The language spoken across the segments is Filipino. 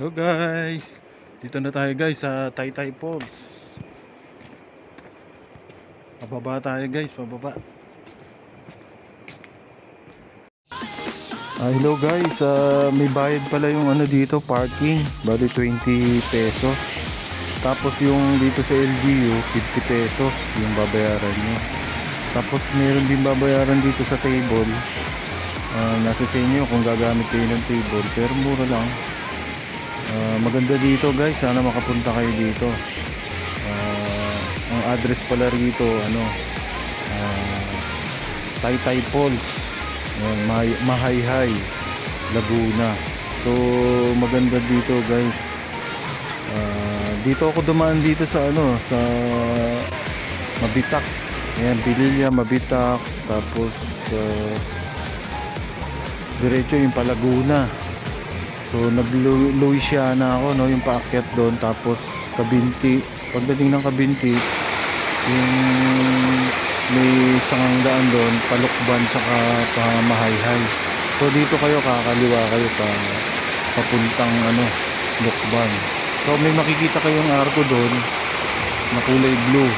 Hello guys, dito na tayo guys sa Taytay Falls. Pababa tayo guys, pababa. Hello guys, may bayad pala yung ano dito, parking. Bali 20 pesos. Tapos yung dito sa LGU, 50 pesos yung babayaran nyo. Tapos meron din babayaran dito sa table. Nasa sa inyo kung gagamit kayo ng table, pero mura lang. Maganda dito guys, sana makapunta kayo dito. Ang address pala rito Taytay Falls, Mahayhay, Laguna. So maganda dito guys. Dito ako dumaan dito sa sa Mabitak. Ayan, Pililya, Mabitak, tapos diretso yung Palaguna. So nag-Louisiana ako, no, yung paakyat doon, tapos Kabinti. Pagdating ng Kabinti, yung may sangandaan doon, Palukban saka Mahayhay. So dito kayo, kakaliwa kayo papuntang Lukban. So may makikita kayong arko doon na kulay blue.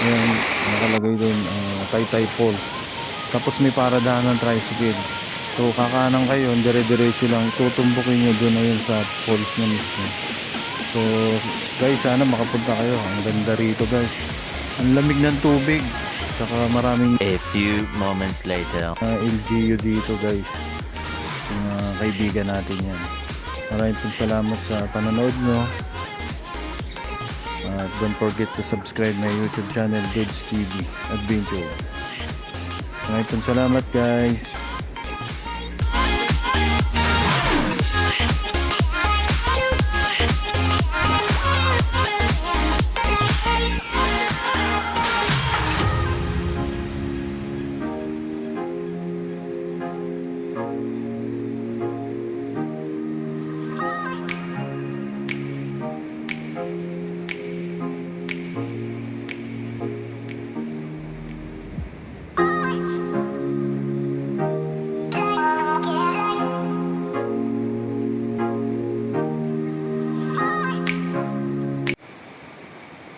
Ayan, nakalagay doon, Taytay Falls. Tapos may paradahan ng tricycle. So kakanan kayo, dire-diretso lang, tutumbukin nyo doon na yun sa falls na mismo. So guys, sana makapunta kayo. Ang ganda rito guys, ang lamig ng tubig, saka maraming a few moments later. LGU dito guys, yung kaibigan natin yan. Maraming pong salamat sa panonood nyo. Don't forget to subscribe my YouTube channel, Dudes TV Adventure. Maraming pong salamat guys.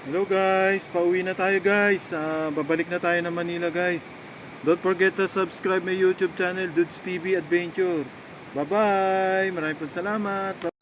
Hello guys, pauwi na tayo guys. Babalik na tayo ng Manila guys. Don't forget to subscribe my YouTube channel, Dudes TV Adventure. Bye bye, maraming salamat.